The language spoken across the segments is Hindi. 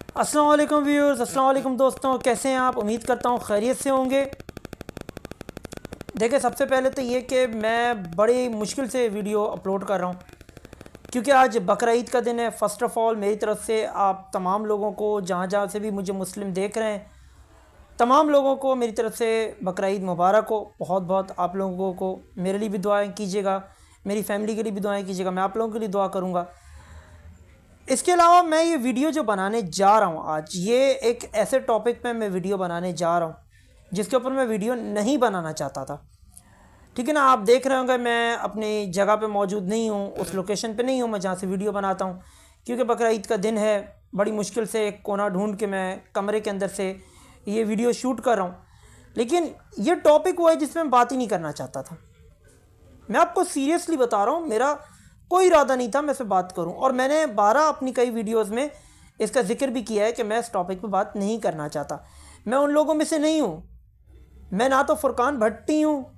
अस्सलाम वालेकुम व्यूअर्स, अस्सलाम वालेकुम दोस्तों, कैसे हैं आप? उम्मीद करता हूँ खैरियत से होंगे। देखिए, सबसे पहले तो ये कि मैं बड़ी मुश्किल से वीडियो अपलोड कर रहा हूँ क्योंकि आज बकरा ईद का दिन है। फ़र्स्ट ऑफ़ ऑल मेरी तरफ से आप तमाम लोगों को, जहाँ जहाँ से भी मुझे मुस्लिम देख रहे हैं, तमाम लोगों को मेरी तरफ से बकरा ईद मुबारक हो। बहुत बहुत आप लोगों को मेरे लिए भी दुआएं कीजिएगा, मेरी फैमिली के लिए भी दुआएं कीजिएगा, मैं आप लोगों के लिए दुआ करूँगा। इसके अलावा मैं ये वीडियो जो बनाने जा रहा हूँ आज, ये एक ऐसे टॉपिक पे मैं वीडियो बनाने जा रहा हूँ जिसके ऊपर मैं वीडियो नहीं बनाना चाहता था। ठीक है ना, आप देख रहे होंगे मैं अपनी जगह पे मौजूद नहीं हूँ, उस लोकेशन पे नहीं हूँ मैं जहाँ से वीडियो बनाता हूँ, क्योंकि बकरा ईद का दिन है। बड़ी मुश्किल से एक कोना ढूंढ के मैं कमरे के अंदर से ये वीडियो शूट कर रहा हूँ। लेकिन ये टॉपिक वो है जिसमें मैं बात ही नहीं करना चाहता था। मैं आपको सीरियसली बता रहा हूँ, मेरा कोई इरादा नहीं था मैं इस पर बात करूँ, और मैंने 12 अपनी कई वीडियोस में इसका जिक्र भी किया है कि मैं इस टॉपिक पे बात नहीं करना चाहता। मैं उन लोगों में से नहीं हूँ। मैं ना तो फुरकान भट्टी हूँ,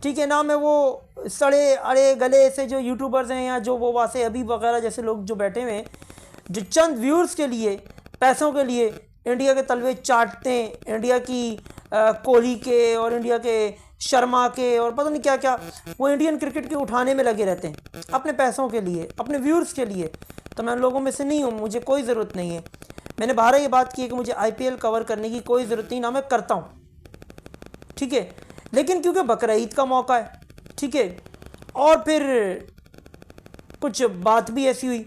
ठीक है ना, मैं वो सड़े अड़े गले से जो यूट्यूबर्स हैं या जो वो वासे हबीब वगैरह जैसे लोग जो बैठे हुए हैं, जो चंद व्यूअर्स के लिए, पैसों के लिए इंडिया के तलवे चाटते हैं, इंडिया की कोहली के और इंडिया के शर्मा के और पता नहीं क्या क्या, वो इंडियन क्रिकेट के उठाने में लगे रहते हैं अपने पैसों के लिए, अपने व्यूअर्स के लिए। तो मैं उन लोगों में से नहीं हूँ, मुझे कोई ज़रूरत नहीं है। मैंने बारह ये बात की है कि मुझे आईपीएल कवर करने की कोई ज़रूरत नहीं, ना मैं करता हूँ, ठीक है। लेकिन क्योंकि बकरा ईद का मौका है, ठीक है, और फिर कुछ बात भी ऐसी हुई,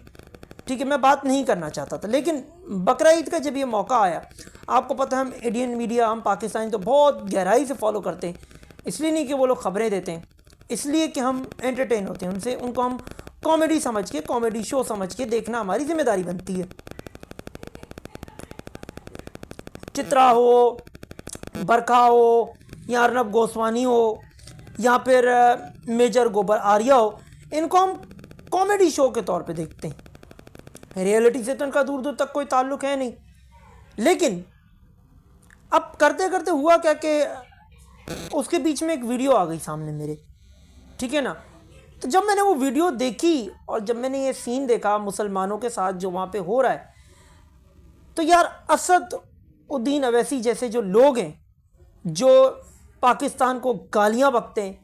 ठीक है, मैं बात नहीं करना चाहता था। लेकिन बकरा ईद का जब ये मौका आया, आपको पता है हम इंडियन मीडिया, हम पाकिस्तानी तो बहुत गहराई से फॉलो करते हैं। इसलिए नहीं कि वो लोग ख़बरें देते हैं, इसलिए कि हम एंटरटेन होते हैं उनसे, उनको हम कॉमेडी समझ के, कॉमेडी शो समझ के देखना हमारी जिम्मेदारी बनती है। चित्रा हो, बरखा हो, या अर्नब गोस्वामी हो, या फिर मेजर गोबर आर्या हो, इनको हम कॉमेडी शो के तौर पे देखते हैं। रियलिटी से तो इनका दूर दूर तक कोई ताल्लुक है नहीं। लेकिन अब करते करते हुआ क्या कि उसके बीच में एक वीडियो आ गई सामने मेरे, ठीक है ना। तो जब मैंने वो वीडियो देखी और जब मैंने ये सीन देखा मुसलमानों के साथ जो वहाँ पे हो रहा है, तो यार असद उद्दीन अवैसी जैसे जो लोग हैं, जो पाकिस्तान को गालियाँ बकते हैं,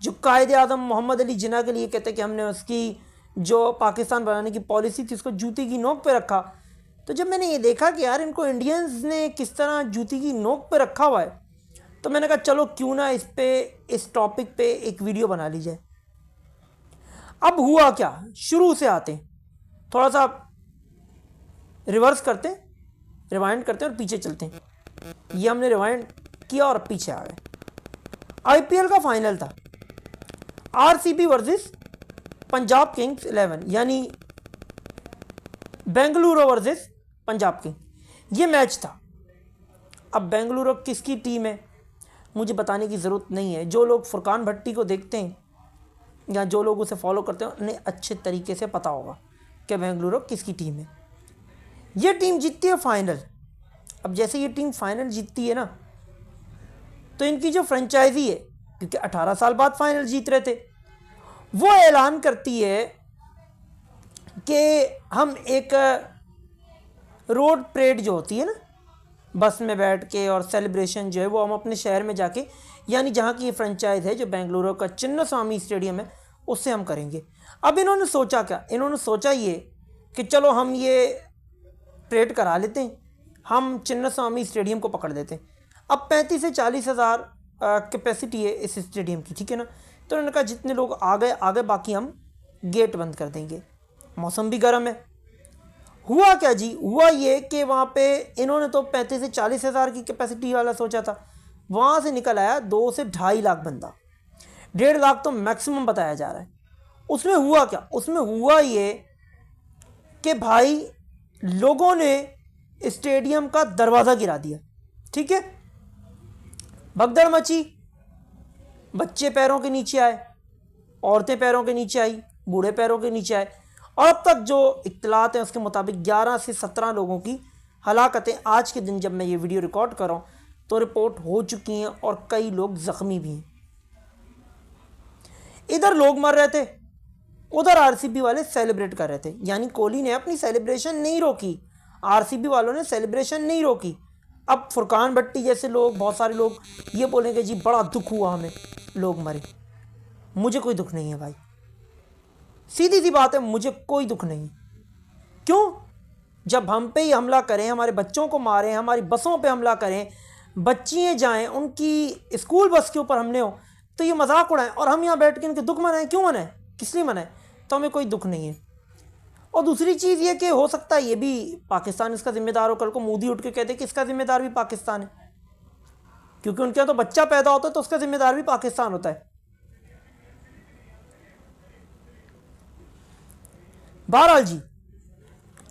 जो कायदे आज़म मोहम्मद अली जिन्ना के लिए कहते हैं कि हमने उसकी जो पाकिस्तान बनाने की पॉलिसी थी उसको जूती की नोक पे रखा। तो जब मैंने ये देखा कि यार इनको इंडियंस ने किस तरह जूती की नोक पे रखा हुआ है, तो मैंने कहा चलो क्यों ना इस टॉपिक पे एक वीडियो बना ली जाए। अब हुआ क्या, शुरू से आते हैं, थोड़ा सा रिवर्स करते हैं, रिवाइंड करते हैं और पीछे चलते हैं। ये हमने रिवाइंड किया और पीछे आ गए। आईपीएल का फाइनल था, आरसीबी वर्सेस पंजाब किंग्स 11, यानी बेंगलुरु वर्सेस पंजाब किंग्स, ये मैच था। अब बेंगलुरु किसकी टीम है मुझे बताने की ज़रूरत नहीं है। जो लोग फुरकान भट्टी को देखते हैं या जो लोग उसे फॉलो करते हैं उन्हें अच्छे तरीके से पता होगा कि बेंगलुरु किसकी टीम है। ये टीम जीतती है फाइनल। अब जैसे ये टीम फाइनल जीतती है ना, तो इनकी जो फ्रेंचाइजी है, क्योंकि 18 साल बाद फाइनल जीत रहे थे, वो ऐलान करती है कि हम एक रोड परेड जो होती है ना, बस में बैठ के और सेलिब्रेशन जो है वो हम अपने शहर में जाके, यानी जहाँ की ये फ्रेंचाइज है जो बेंगलुरु का चिन्नास्वामी स्टेडियम है, उससे हम करेंगे। अब इन्होंने सोचा क्या, इन्होंने सोचा ये कि चलो हम ये परेड करा लेते हैं, हम चिन्नास्वामी स्टेडियम को पकड़ लेते हैं। अब 35 से 40 हज़ार कैपेसिटी है इस स्टेडियम की, ठीक है ना। तो उन्होंने कहा जितने लोग आ गए आगे, बाकी हम गेट बंद कर देंगे। मौसम भी गर्म है। हुआ क्या जी, हुआ ये कि वहाँ पे इन्होंने तो 35 से 40 हज़ार की कैपेसिटी वाला सोचा था, वहाँ से निकल आया 2 से 2.5 लाख बंदा, 1.5 लाख तो मैक्सिमम बताया जा रहा है। उसमें हुआ क्या, उसमें हुआ ये कि भाई लोगों ने स्टेडियम का दरवाज़ा गिरा दिया, ठीक है। भगदड़ मची, बच्चे पैरों के नीचे आए, औरतें पैरों के नीचे आई, बूढ़े पैरों के नीचे आए, और अब तक जो इत्तलात हैं उसके मुताबिक 11 से 17 लोगों की हलाकतें आज के दिन जब मैं ये वीडियो रिकॉर्ड कर रहा हूँ तो रिपोर्ट हो चुकी हैं, और कई लोग ज़ख्मी भी हैं। इधर लोग मर रहे थे, उधर आरसीबी वाले सेलिब्रेट कर रहे थे। यानी कोहली ने अपनी सेलिब्रेशन नहीं रोकी, आरसीबी वालों ने सेलिब्रेशन नहीं रोकी। अब फुरकान भट्टी जैसे लोग, बहुत सारे लोग ये बोलेंगे जी बड़ा दुख हुआ हमें, लोग मरे। मुझे कोई दुख नहीं है भाई, सीधी सी बात है, मुझे कोई दुख नहीं। क्यों? जब हम पे ही हमला करें, हमारे बच्चों को मारें, हमारी बसों पे हमला करें, बच्चियाँ जाएं, उनकी स्कूल बस के ऊपर हमले हो, तो ये मजाक उड़ाएं और हम यहाँ बैठ के इनके दुख मनाएं। क्यों मनाएं? किस लिए मनाएं? तो हमें कोई दुख नहीं है। और दूसरी चीज़ ये कि हो सकता है ये भी पाकिस्तान इसका जिम्मेदार हो, कल को मोदी उठ के कहते कि इसका जिम्मेदार भी पाकिस्तान है, क्योंकि उनके यहाँ तो बच्चा पैदा होता है तो उसका जिम्मेदार भी पाकिस्तान होता है। बहरहाल जी,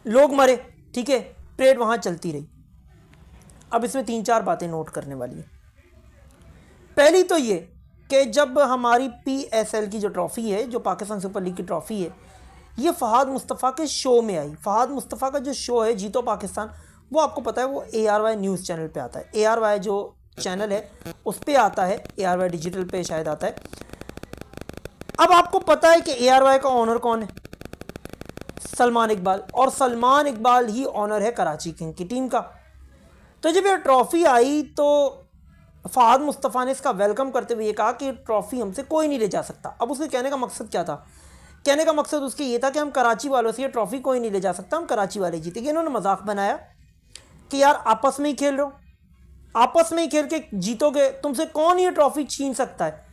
लोग मरे, ठीक है, परेड वहां चलती रही। अब इसमें 3-4 बातें नोट करने वाली है। पहली तो ये कि जब हमारी PSL की जो ट्रॉफ़ी है, जो पाकिस्तान सुपर लीग की ट्रॉफ़ी है, ये फ़हाद मुस्तफ़ा के शो में आई। फ़हाद मुस्तफ़ा का जो शो है जीतो पाकिस्तान, वो आपको पता है वो ARY न्यूज़ चैनल पे आता है। ARY जो चैनल है उस पर आता है, ARY डिजिटल पे शायद आता है। अब आपको पता है कि ARY का ऑनर कौन है? सलमान इकबाल। और सलमान इकबाल ही ऑनर है कराची किंग की टीम का। तो जब ये ट्रॉफ़ी आई तो फ़हाद मुस्तफ़ा ने इसका वेलकम करते हुए ये कहा कि ट्रॉफ़ी हमसे कोई नहीं ले जा सकता। अब उसके कहने का मकसद क्या था? कहने का मकसद उसके ये था कि हम कराची वालों से ये ट्रॉफ़ी कोई नहीं ले जा सकता, हम कराची वाले जीतेंगे। इन्होंने मजाक बनाया कि यार आपस में ही खेल रहे हो, आपस में ही खेल के जीतोगे, तुमसे कौन ये ट्रॉफ़ी छीन सकता है?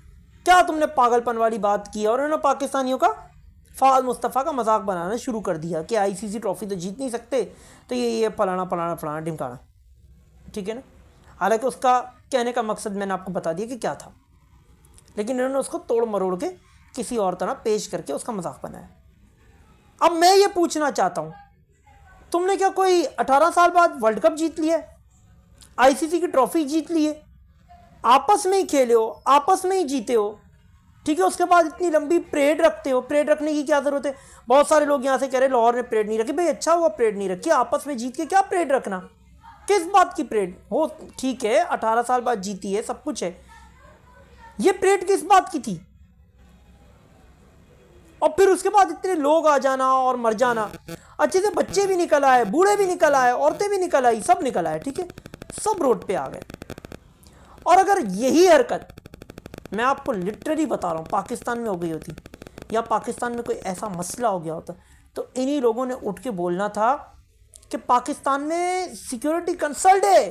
क्या तुमने पागलपन वाली बात की? और इन्होंने पाकिस्तानियों का, फ़हाद मुस्तफ़ा का मजाक बनाना शुरू कर दिया कि ICC ट्रॉफ़ी तो जीत नहीं सकते, तो ये फलाना फलाना फलाना ढिमकाना, ठीक है ना। हालांकि उसका कहने का मकसद मैंने आपको बता दिया कि क्या था, लेकिन इन्होंने उसको तोड़ मरोड़ के किसी और तरह पेश करके उसका मजाक बनाया। अब मैं ये पूछना चाहता हूँ, तुमने क्या कोई 18 साल बाद वर्ल्ड कप जीत लिया है, ICC की ट्रॉफ़ी जीत ली है, आपस में ही खेले हो, आपस में ही जीते हो, ठीक है, उसके बाद इतनी लंबी परेड रखते हो? परेड रखने की क्या ज़रूरत है? बहुत सारे लोग यहाँ से कह रहे लाहौर ने परेड नहीं रखी। भाई अच्छा हुआ परेड नहीं रखी, आपस में जीत के क्या परेड रखना? किस बात की परेड हो? ठीक है 18 साल बाद जीती है, सब कुछ है, ये परेड किस बात की थी? और फिर उसके बाद इतने लोग आ जाना और मर जाना। अच्छे से बच्चे भी निकल आए, बूढ़े भी निकल आए, औरतें भी निकल आई, सब निकल आए, ठीक है, सब रोड पे आ गए। और अगर यही हरकत, मैं आपको लिटरली बता रहा हूँ, पाकिस्तान में हो गई होती, या पाकिस्तान में कोई ऐसा मसला हो गया होता, तो इन्हीं लोगों ने उठ के बोलना था कि पाकिस्तान में सिक्योरिटी कंसल्ट है,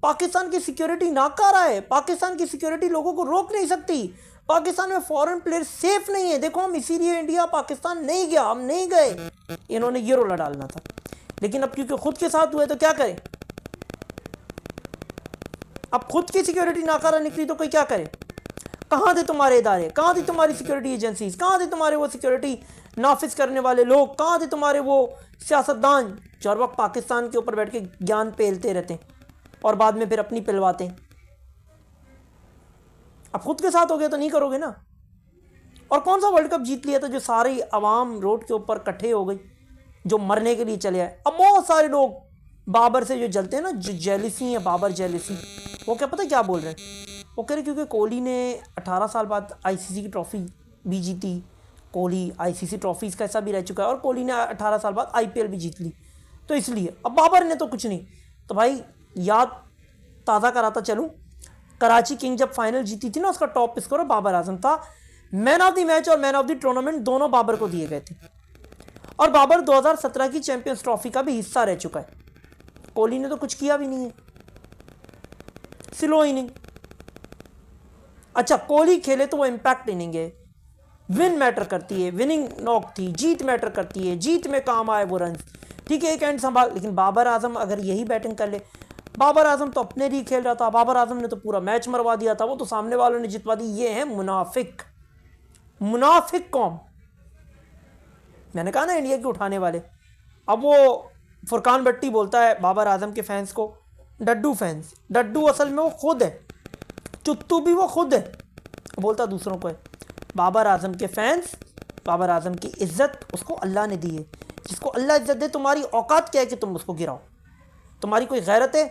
पाकिस्तान की सिक्योरिटी नाकारा है, पाकिस्तान की सिक्योरिटी लोगों को रोक नहीं सकती, पाकिस्तान में फॉरेन प्लेयर सेफ नहीं है, देखो हम इसीलिए इंडिया पाकिस्तान नहीं गया, हम नहीं गए। इन्होंने ये रोला डालना था। लेकिन अब क्योंकि खुद के साथ हुए तो क्या करें? अब खुद की सिक्योरिटी नाकारा निकली तो कोई क्या करे? कहाँ थे तुम्हारे इदारे? कहाँ थी तुम्हारी सिक्योरिटी एजेंसीज? कहाँ थे तुम्हारे वो सिक्योरिटी नाफिज करने वाले लोग? कहाँ थे तुम्हारे वो सियासतदान जो हर वक्त पाकिस्तान के ऊपर बैठ के ज्ञान पेलते रहते हैं और बाद में फिर अपनी पिलवाते हैं? अब खुद के साथ हो गया तो नहीं करोगे ना। और कौन सा वर्ल्ड कप जीत लिया था जो सारी आवाम रोड के ऊपर इकट्ठे हो गई, जो मरने के लिए चले आए? अब बहुत सारे लोग बाबर से जो जलते हैं ना, जो जेलिसी है, बाबर जेलिसी, वो क्या पता क्या बोल रहे हैं? वो कह रहे क्योंकि कोहली ने 18 साल बाद ICC की ट्रॉफ़ी भी जीती, कोहली ICC ट्रॉफीज़ का ऐसा भी रह चुका है, और कोहली ने 18 साल बाद IPL भी जीत ली, तो इसलिए। अब बाबर ने तो कुछ नहीं। तो भाई याद ताज़ा कराता चलूँ, कराची किंग जब फाइनल जीती थी ना, उसका टॉप स्कोर बाबर आजम था। मैन ऑफ द मैच और मैन ऑफ द टूर्नामेंट दोनों बाबर को दिए गए थे, और बाबर 2017 की चैंपियंस ट्रॉफी का भी हिस्सा रह चुका है। कोहली ने तो कुछ किया भी नहीं है, स्लो इनिंग। अच्छा, कोहली खेले तो वो इम्पैक्ट इनिंग है, विन मैटर करती है, विनिंग नॉक थी, जीत मैटर करती है, जीत में काम आए वो रन, ठीक है, एक एंड संभाल। लेकिन बाबर आजम अगर यही बैटिंग कर ले, बाबर आजम तो अपने लिए खेल रहा था, बाबर आजम ने तो पूरा मैच मरवा दिया था, वो तो सामने वालों ने जितवा दी। ये है मुनाफिक, मुनाफिक कौम। मैंने कहा ना इंडिया के उठाने वाले। अब वो फुरकान भट्टी बोलता है बाबर आजम के फैंस को डड्डू फैंस। डड्डू असल में वो खुद है, चुत्तू भी वो खुद है, बोलता दूसरों को है। बाबर आजम के फैंस, बाबर आजम की इज्जत उसको अल्लाह ने दी है। जिसको अल्लाह इज्जत दे, तुम्हारी औकात क्या है कि तुम उसको गिराओ? तुम्हारी कोई गैरत है?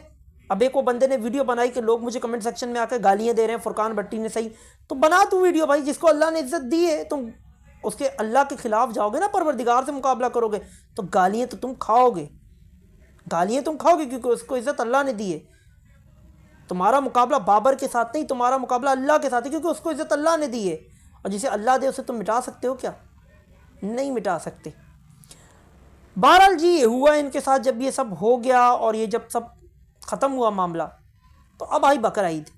अब एक वो बंदे ने वीडियो बनाई कि लोग मुझे कमेंट सेक्शन में आकर गालियां दे रहे हैं, फुरकान भट्टी ने सही, तो बना तू वीडियो भाई। जिसको अल्लाह ने इज्जत दी है, तुम उसके अल्लाह के खिलाफ जाओगे ना, परवरदिगार से मुकाबला करोगे, तो गालियां तो तुम खाओगे। गालियाँ तुम खाओगे क्योंकि उसको इज़्ज़त अल्लाह ने दी है। तुम्हारा मुकाबला बाबर के साथ नहीं, तुम्हारा मुकाबला अल्लाह के साथ है, क्योंकि उसको इज़्ज़त अल्लाह ने दी है। और जिसे अल्लाह दे उसे तुम मिटा सकते हो क्या? नहीं मिटा सकते। बहरहाल जी ये हुआ इनके साथ। जब ये सब हो गया और ये जब सब ख़त्म हुआ मामला, तो अब आई बकरा ईद।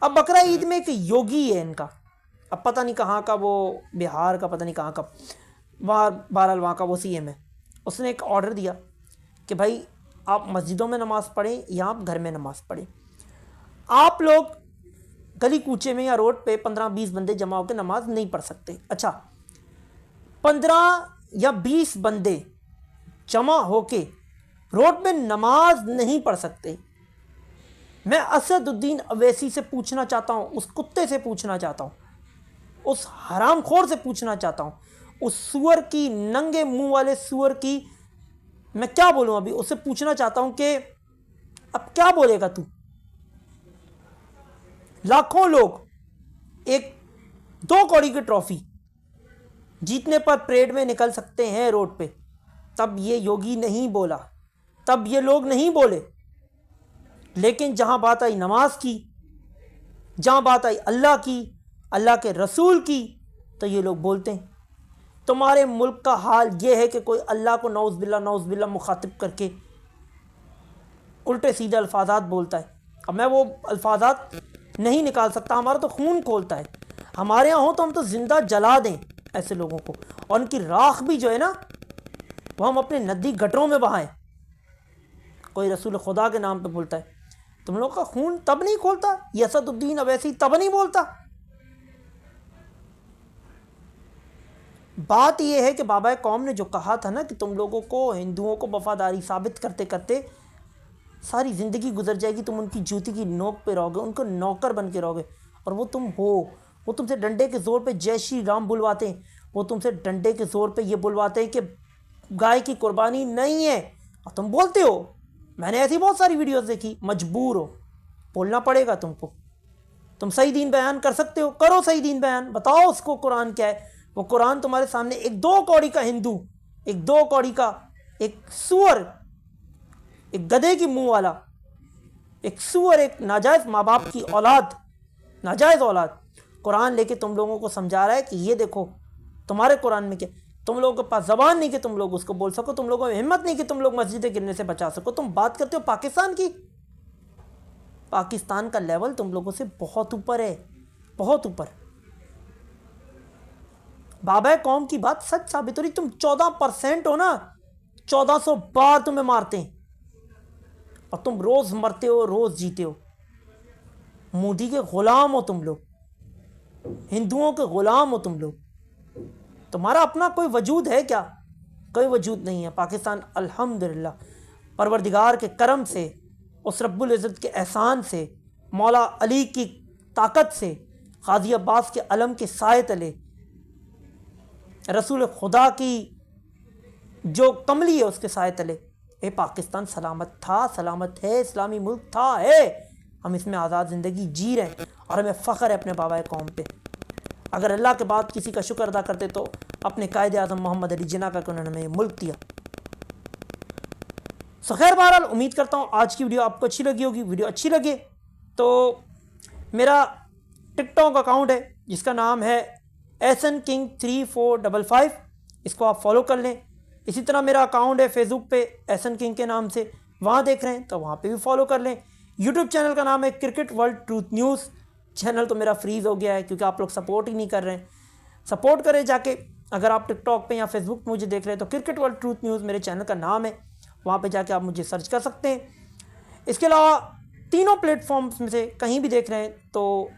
अब बकरा ईद में एक योगी है इनका, अब पता नहीं कहाँ का, वो बिहार का पता नहीं कहाँ का, वहाँ बहरहाल वहाँ का वो सीएम है। उसने एक ऑर्डर दिया कि भाई आप मस्जिदों में नमाज़ पढ़ें या आप घर में नमाज़ पढ़ें, आप लोग गली कूचे में या रोड पे 15-20 बंदे जमा होकर नमाज नहीं पढ़ सकते। अच्छा, 15 या 20 बंदे जमा होके रोड पे नमाज नहीं पढ़ सकते। मैं असदुद्दीन अवैसी से पूछना चाहता हूँ, उस कुत्ते से पूछना चाहता हूँ, उस हरामखोर से पूछना चाहता हूँ, उस सुअर की, नंगे मुंह वाले सुअर की, मैं क्या बोलूँ अभी, उससे पूछना चाहता हूँ कि अब क्या बोलेगा तू? लाखों लोग एक 2 कौड़ी की ट्रॉफी जीतने पर परेड में निकल सकते हैं रोड पे, तब ये योगी नहीं बोला, तब ये लोग नहीं बोले। लेकिन जहां बात आई नमाज की, जहां बात आई अल्लाह की, अल्लाह के रसूल की, तो ये लोग बोलते हैं। तुम्हारे मुल्क का हाल ये है कि कोई अल्लाह को नौज़ बिल्ला मुखातिब करके उल्टे सीधे अल्फाजात बोलता है। अब मैं वो अल्फाजात नहीं निकाल सकता, हमारा तो खून खोलता है। हमारे यहाँ हो तो हम तो ज़िंदा जला दें ऐसे लोगों को, और उनकी राख भी जो है ना वो हम अपने नदी गटरों में बहाएं। कोई रसूल खुदा के नाम पे बोलता है, तुम लोग का खून तब नहीं खोलता? ये असदुद्दीन अवैसी तब नहीं बोलता? बात यह है कि बाबा कौम ने जो कहा था ना कि तुम लोगों को, हिंदुओं को वफादारी साबित करते करते सारी ज़िंदगी गुजर जाएगी, तुम उनकी जूती की नोक पे रहोगे, उनको नौकर बन के रहोगे, और वो तुम हो। वो तुमसे डंडे के ज़ोर पे जय श्री राम बुलवाते हैं, वो तुमसे डंडे के ज़ोर पे ये बुलवाते हैं कि गाय की कुर्बानी नहीं है, और तुम बोलते हो। मैंने ऐसी बहुत सारी वीडियोस देखी। मजबूर हो, बोलना पड़ेगा तुमको। तुम सही दीन बयान कर सकते हो, करो सही दीन बयान, बताओ उसको कुरान क्या है। वो कुरान तुम्हारे सामने एक 2 कौड़ी का हिंदू, एक 2 कौड़ी का एक सुअर, एक गधे की मुंह वाला, एक सुअर, एक नाजायज़ माँ बाप की औलाद, नाजायज़ औलाद, कुरान लेके तुम लोगों को समझा रहा है कि ये देखो तुम्हारे कुरान में क्या। तुम लोगों के पास ज़बान नहीं कि तुम लोग उसको बोल सको, तुम लोगों में हिम्मत नहीं कि तुम लोग मस्जिदें गिरने से बचा सको। तुम बात करते हो पाकिस्तान की। पाकिस्तान का लेवल तुम लोगों से बहुत ऊपर है, बहुत ऊपर। बाबा कौम की बात सच साबित हो रही। तुम 14% हो ना, 1400 बार तुम्हें मारते हैं, और तुम रोज़ मरते हो, रोज़ जीते हो। मोदी के ग़ुलाम हो तुम लोग, हिंदुओं के ग़ुलाम हो तुम लोग। तुम्हारा अपना कोई वजूद है क्या? कोई वजूद नहीं है। पाकिस्तान अल्हम्दुलिल्लाह परवरदिगार के करम से, उस रब्बुल इज़्ज़त के एहसान से, मौला अली की ताकत से, गाज़ी अब्बास के अलम के साए तले, रसूल खुदा की जो कमली है उसके साए तले, ये पाकिस्तान सलामत था, सलामत है, इस्लामी मुल्क था, है। हम इसमें आज़ाद ज़िंदगी जी रहे हैं, और हमें फ़ख्र है अपने बाबा कौम पे। अगर अल्लाह के बाद किसी का शुक्र अदा करते तो अपने कायदे आज़म मोहम्मद अली जिन्ना का, उन्होंने हमें मुल्क दिया। सो खैर, बहरहाल उम्मीद करता हूँ आज की वीडियो आपको अच्छी लगी होगी। वीडियो अच्छी लगे तो मेरा टिकटॉक अकाउंट है जिसका नाम है SNKing3455, इसको आप फॉलो कर लें। इसी तरह मेरा अकाउंट है फेसबुक पे SN King के नाम से, वहाँ देख रहे हैं तो वहाँ पे भी फॉलो कर लें। यूट्यूब चैनल का नाम है cricket world truth news. Channel तो मेरा फ्रीज़ हो गया है क्योंकि आप लोग सपोर्ट ही नहीं कर रहे हैं। सपोर्ट करें जाके। अगर आप टिकटॉक पे या फेसबुक पे मुझे देख रहे हैं तो क्रिकेट वर्ल्ड ट्रूथ न्यूज़ मेरे चैनल का नाम है, वहाँ पे जाके आप मुझे सर्च कर सकते हैं। इसके अलावा तीनों प्लेटफॉर्म्स में से कहीं भी देख रहे हैं तो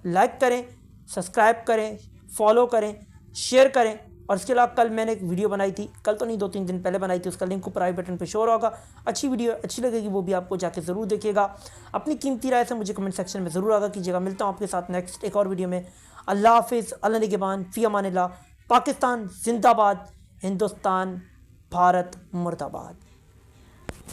लाइक करें, सब्सक्राइब करें, फॉलो करें, शेयर करें। और इसके अलावा कल मैंने एक वीडियो बनाई थी, कल तो नहीं 2-3 दिन पहले बनाई थी, उसका लिंक ऊपर आई बटन पे शो होगा। अच्छी वीडियो, अच्छी लगेगी, वो भी आपको जाके ज़रूर देखिएगा। अपनी कीमती राय से मुझे कमेंट सेक्शन में ज़रूर आगाह कीजिएगा। मिलता हूँ आपके साथ नेक्स्ट एक और वीडियो में। अल्लाह हाफिज़, अल्लाह निगहबान, फ़ी अमानिल्लाह। पाकिस्तान जिंदाबाद, हिंदुस्तान, भारत मुर्दाबाद।